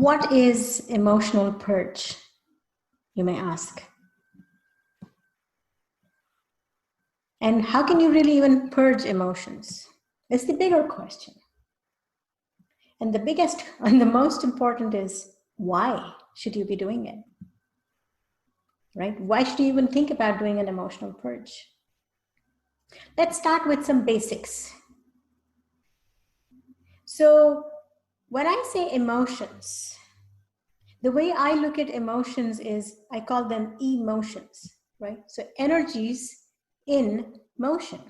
What is emotional purge, you may ask? And how can you really even purge emotions? It's the bigger question. And the biggest and the most important is, why should you be doing it? Right? Why should you even think about doing an emotional purge? Let's start with some basics. So when I say emotions, the way I look at emotions is I call them emotions, right? So energies in motion.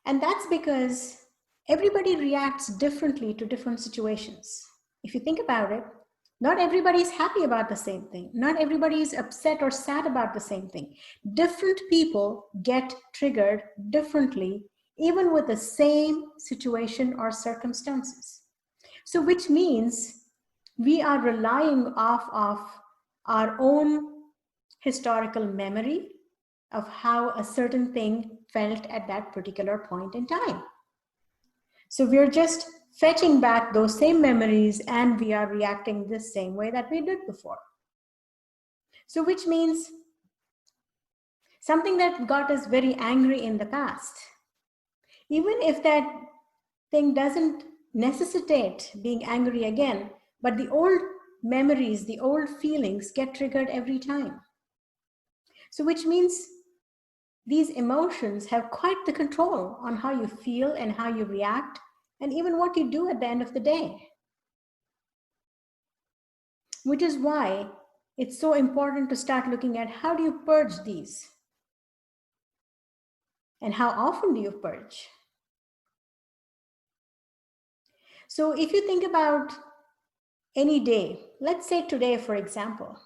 And that's because everybody reacts differently to different situations. If you think about it, not everybody is happy about the same thing. Not everybody is upset or sad about the same thing. Different people get triggered differently, even with the same situation or circumstances. So which means we are relying off of our own historical memory of how a certain thing felt at that particular point in time. So we're just fetching back those same memories and we are reacting the same way that we did before. So which means something that got us very angry in the past, even if that thing doesn't necessitate being angry again, but the old memories, the old feelings get triggered every time. So which means these emotions have quite the control on how you feel and how you react and even what you do at the end of the day. Which is why it's so important to start looking at how do you purge these? And how often do you purge? So if you think about any day, let's say today, for example,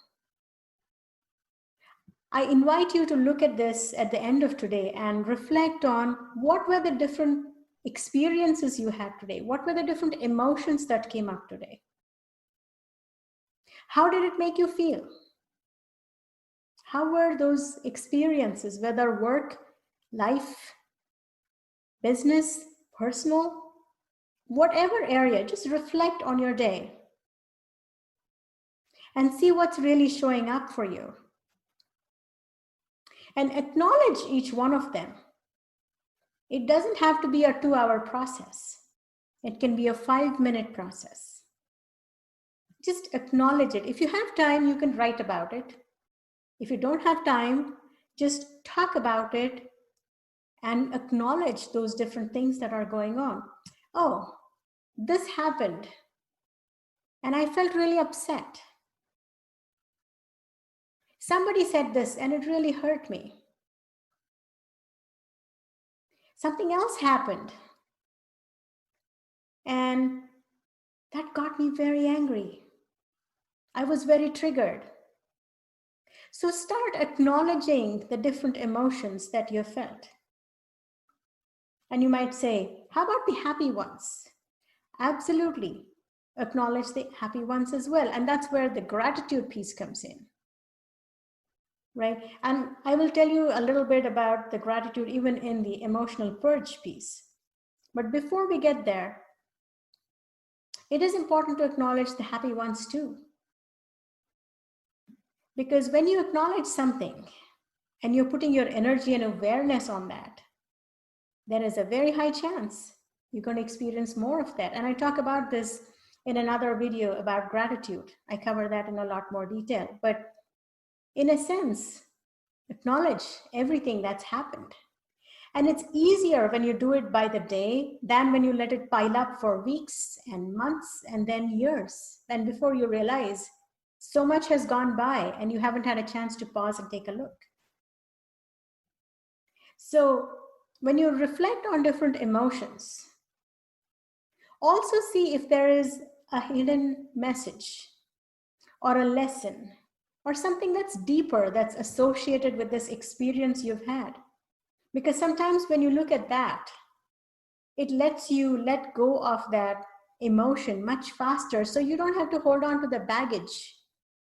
I invite you to look at this at the end of today and reflect on what were the different experiences you had today? What were the different emotions that came up today? How did it make you feel? How were those experiences, whether work, life, business, personal, whatever area, just reflect on your day and see what's really showing up for you. And acknowledge each one of them. It doesn't have to be a 2-hour process. It can be a 5-minute process. Just acknowledge it. If you have time, you can write about it. If you don't have time, just talk about it and acknowledge those different things that are going on. Oh, this happened and I felt really upset. Somebody said this and it really hurt me. Something else happened and that got me very angry. I was very triggered. So start acknowledging the different emotions that you felt. And you might say, how about the happy ones? Absolutely. Acknowledge the happy ones as well. And that's where the gratitude piece comes in. Right? And I will tell you a little bit about the gratitude even in the emotional purge piece. But before we get there, it is important to acknowledge the happy ones too. Because when you acknowledge something and you're putting your energy and awareness on that, there is a very high chance you're going to experience more of that. And I talk about this in another video about gratitude. I cover that in a lot more detail. But in a sense, acknowledge everything that's happened. And it's easier when you do it by the day than when you let it pile up for weeks and months and then years. Then before you realize, so much has gone by and you haven't had a chance to pause and take a look. So when you reflect on different emotions, also see if there is a hidden message or a lesson or something that's deeper that's associated with this experience you've had. Because sometimes when you look at that, it lets you let go of that emotion much faster, so you don't have to hold on to the baggage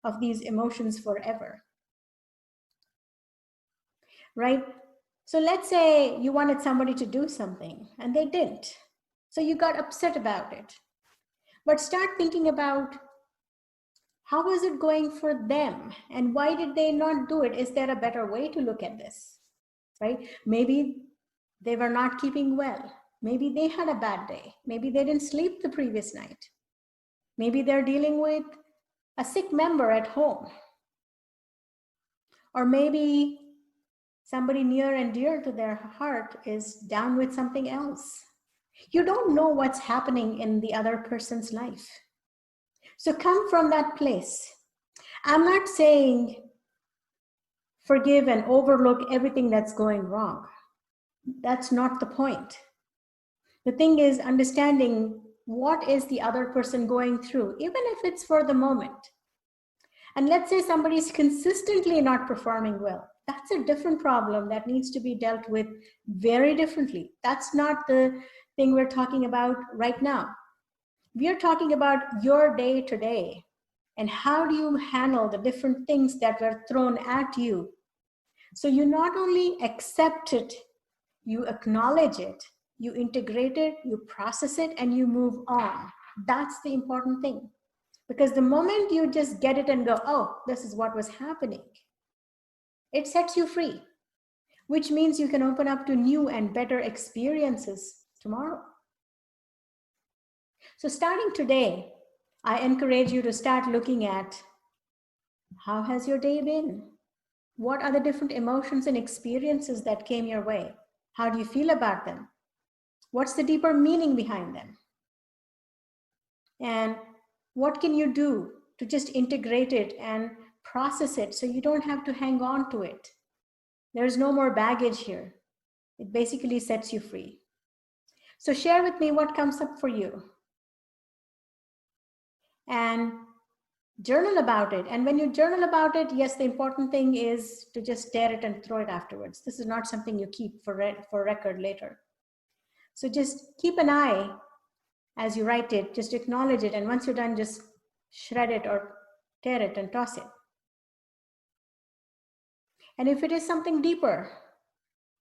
of these emotions forever. Right? So let's say you wanted somebody to do something and they didn't. So you got upset about it. But start thinking about how is it going for them and why did they not do it? Is there a better way to look at this, right? Maybe they were not keeping well. Maybe they had a bad day. Maybe they didn't sleep the previous night. Maybe they're dealing with a sick member at home. Or maybe somebody near and dear to their heart is down with something else. You don't know what's happening in the other person's life. So come from that place. I'm not saying forgive and overlook everything that's going wrong. That's not the point. The thing is understanding what is the other person going through, even if it's for the moment. And let's say somebody's consistently not performing well. That's a different problem that needs to be dealt with very differently. That's not the thing we're talking about right now. We are talking about your day to day and how do you handle the different things that were thrown at you. So you not only accept it, you acknowledge it, you integrate it, you process it, and you move on. That's the important thing. Because the moment you just get it and go, oh, this is what was happening, it sets you free, which means you can open up to new and better experiences tomorrow. So starting today, I encourage you to start looking at how has your day been? What are the different emotions and experiences that came your way? How do you feel about them? What's the deeper meaning behind them? And what can you do to just integrate it and process it so you don't have to hang on to it? There's no more baggage here. It basically sets you free. So share with me what comes up for you. And journal about it. And when you journal about it, yes, the important thing is to just tear it and throw it afterwards. This is not something you keep for record later. So just keep an eye as you write it, just acknowledge it. And once you're done, just shred it or tear it and toss it. And if it is something deeper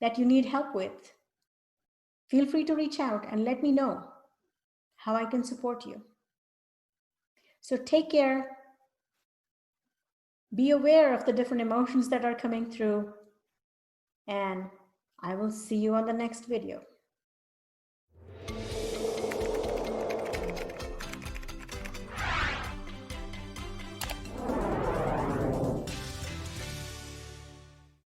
that you need help with, feel free to reach out and let me know how I can support you. So take care. Be aware of the different emotions that are coming through. And I will see you on the next video.